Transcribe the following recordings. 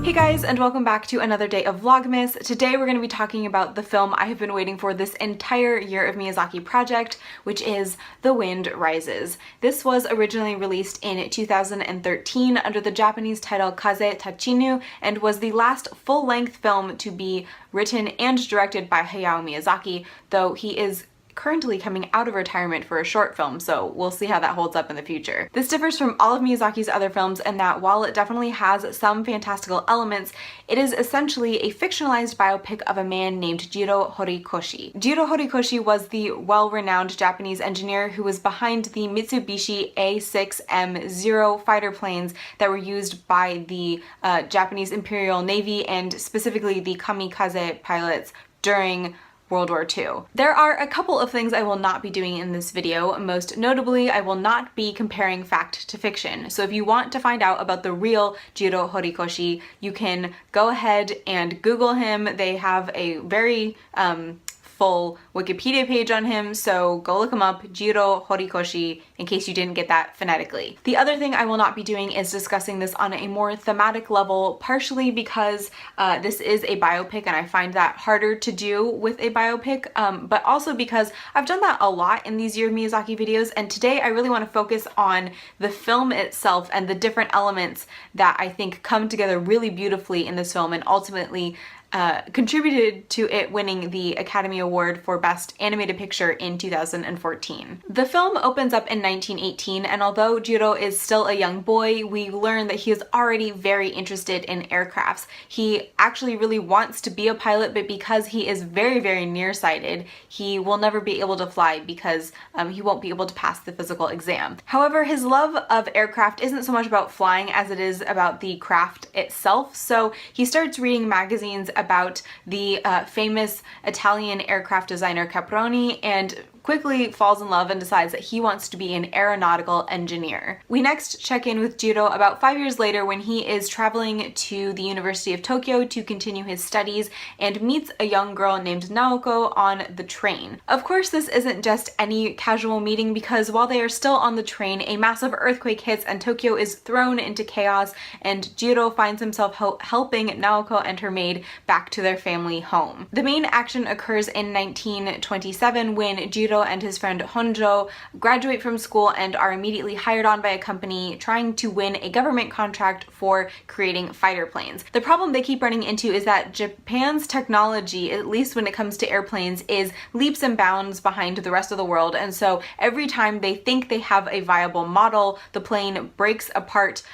Hey guys, and welcome back to another day of Vlogmas. Today we're going to be talking about the film I have been waiting for this entire year of Miyazaki project, which is The Wind Rises. This was originally released in 2013 under the Japanese title Kaze Tachinu and was the last full-length film to be written and directed by Hayao Miyazaki, though he is currently coming out of retirement for a short film, so we'll see how that holds up in the future. This differs from all of Miyazaki's other films in that while it definitely has some fantastical elements, it is essentially a fictionalized biopic of a man named Jiro Horikoshi. Jiro Horikoshi was the well-renowned Japanese engineer who was behind the Mitsubishi A6M0 fighter planes that were used by the Japanese Imperial Navy and specifically the kamikaze pilots during World War II. There are a couple of things I will not be doing in this video. Most notably, I will not be comparing fact to fiction. So if you want to find out about the real Jiro Horikoshi, you can go ahead and Google him. They have a very full Wikipedia page on him, so go look him up, Jiro Horikoshi, in case you didn't get that phonetically. The other thing I will not be doing is discussing this on a more thematic level, partially because this is a biopic and I find that harder to do with a biopic, but also because I've done that a lot in these Year of Miyazaki videos, and today I really want to focus on the film itself and the different elements that I think come together really beautifully in this film and ultimately contributed to it winning the Academy Award for Best Animated Picture in 2014. The film opens up in 1918, and although Jiro is still a young boy, we learn that he is already very interested in aircrafts. He actually really wants to be a pilot, but because he is very, very nearsighted, he will never be able to fly because he won't be able to pass the physical exam. However, his love of aircraft isn't so much about flying as it is about the craft itself, so he starts reading magazines about the famous Italian aircraft designer Caproni and quickly falls in love and decides that he wants to be an aeronautical engineer. We next check in with Jiro about 5 years later when he is traveling to the University of Tokyo to continue his studies and meets a young girl named Naoko on the train. Of course, this isn't just any casual meeting because while they are still on the train, a massive earthquake hits and Tokyo is thrown into chaos, and Jiro finds himself helping Naoko and her maid back to their family home. The main action occurs in 1927 when Jiro and his friend Honjo graduate from school and are immediately hired on by a company trying to win a government contract for creating fighter planes. The problem they keep running into is that Japan's technology, at least when it comes to airplanes, is leaps and bounds behind the rest of the world, and so every time they think they have a viable model, the plane breaks apart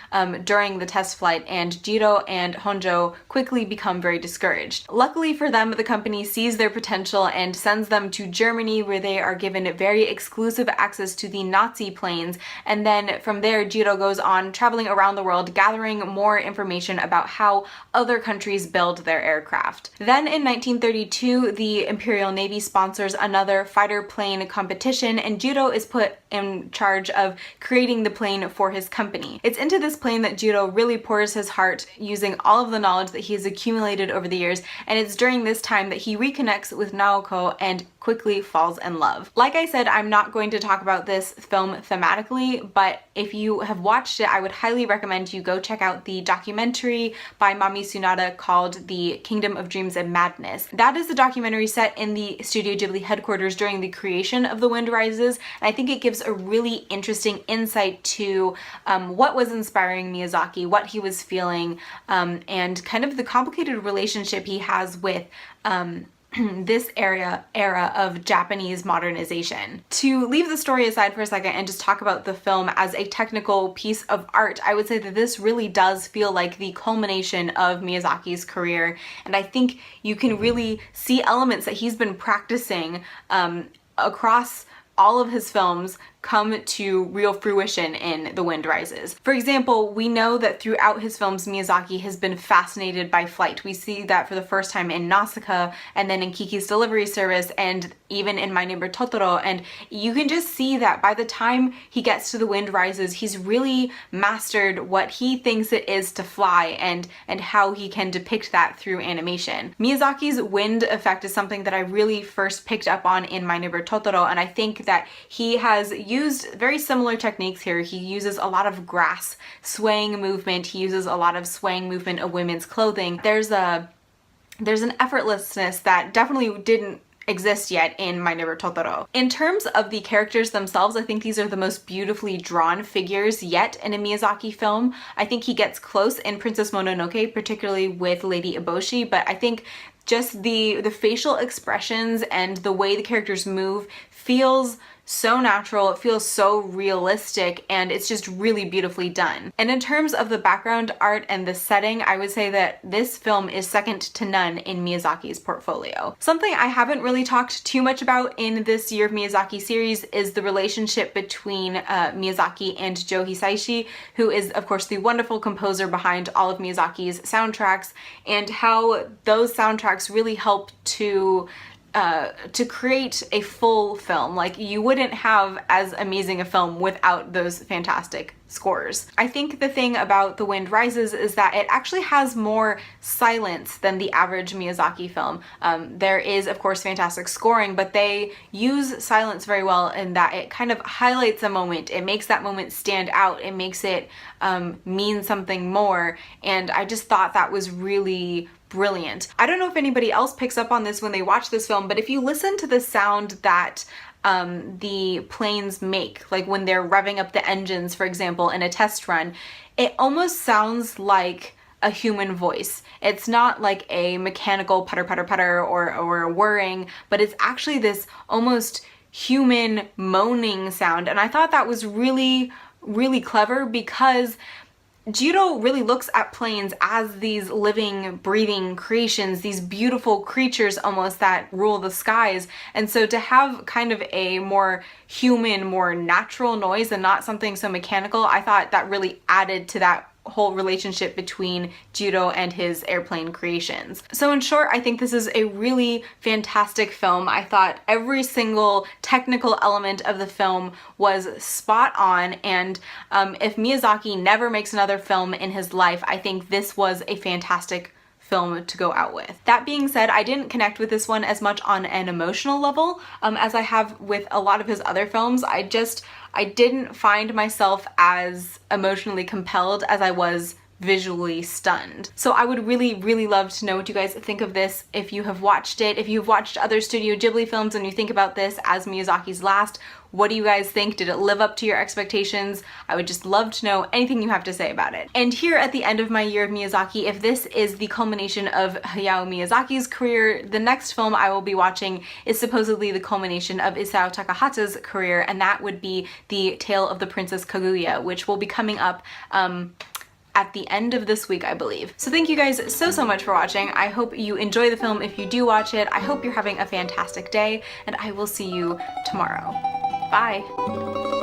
during the test flight, and Jiro and Honjo quickly become very discouraged. Luckily for them, the company sees their potential and sends them to Germany, where they are given very exclusive access to the Nazi planes, and then from there Jiro goes on traveling around the world gathering more information about how other countries build their aircraft. Then in 1932 the Imperial Navy sponsors another fighter plane competition and Jiro is put in charge of creating the plane for his company. It's into this plane that Jiro really pours his heart using all of the knowledge that he has accumulated over the years, and it's during this time that he reconnects with Naoko and quickly falls in love. Like I said, I'm not going to talk about this film thematically, but if you have watched it, I would highly recommend you go check out the documentary by Mami Tsunada called The Kingdom of Dreams and Madness. That is a documentary set in the Studio Ghibli headquarters during the creation of The Wind Rises, and I think it gives a really interesting insight to what was inspiring Miyazaki, what he was feeling, and kind of the complicated relationship he has with this era of Japanese modernization. To leave the story aside for a second and just talk about the film as a technical piece of art, I would say that this really does feel like the culmination of Miyazaki's career, and I think you can really see elements that he's been practicing across all of his films come to real fruition in The Wind Rises. For example, we know that throughout his films, Miyazaki has been fascinated by flight. We see that for the first time in Nausicaa, and then in Kiki's Delivery Service, and even in My Neighbor Totoro, and you can just see that by the time he gets to The Wind Rises, he's really mastered what he thinks it is to fly and how he can depict that through animation. Miyazaki's wind effect is something that I really first picked up on in My Neighbor Totoro, and I think that he has used very similar techniques here. He uses a lot of grass swaying movement. He uses a lot of swaying movement of women's clothing. There's an effortlessness that definitely didn't exist yet in My Neighbor Totoro. In terms of the characters themselves, I think these are the most beautifully drawn figures yet in a Miyazaki film. I think he gets close in Princess Mononoke, particularly with Lady Eboshi, but I think just the facial expressions and the way the characters move feels so natural, it feels so realistic, and it's just really beautifully done. And in terms of the background art and the setting, I would say that this film is second to none in Miyazaki's portfolio. Something I haven't really talked too much about in this Year of Miyazaki series is the relationship between Miyazaki and Joe Hisaishi, who is of course the wonderful composer behind all of Miyazaki's soundtracks, and how those soundtracks really help to create a full film. Like, you wouldn't have as amazing a film without those fantastic scores. I think the thing about The Wind Rises is that it actually has more silence than the average Miyazaki film. There is of course fantastic scoring, but they use silence very well in that it kind of highlights a moment. It makes that moment stand out. It makes it mean something more, and I just thought that was really brilliant. I don't know if anybody else picks up on this when they watch this film, but if you listen to the sound that the planes make, like when they're revving up the engines, for example, in a test run, it almost sounds like a human voice. It's not like a mechanical putter putter putter or a whirring, but it's actually this almost human moaning sound. And I thought that was really, really clever, because Jiro really looks at planes as these living, breathing creations, these beautiful creatures almost that rule the skies. And so to have kind of a more human, more natural noise and not something so mechanical, I thought that really added to that whole relationship between Jiro and his airplane creations. So in short, I think this is a really fantastic film. I thought every single technical element of the film was spot on, and if Miyazaki never makes another film in his life, I think this was a fantastic film to go out with. That being said, I didn't connect with this one as much on an emotional level as I have with a lot of his other films. I didn't find myself as emotionally compelled as I was visually stunned. So I would really, really love to know what you guys think of this. If you have watched it, if you've watched other Studio Ghibli films and you think about this as Miyazaki's last, what do you guys think? Did it live up to your expectations? I would just love to know anything you have to say about it. And here at the end of my Year of Miyazaki, if this is the culmination of Hayao Miyazaki's career, the next film I will be watching is supposedly the culmination of Isao Takahata's career, and that would be The Tale of the Princess Kaguya, which will be coming up at the end of this week, I believe. So thank you guys so much for watching. I hope you enjoy the film if you do watch it. I hope you're having a fantastic day, and I will see you tomorrow. Bye.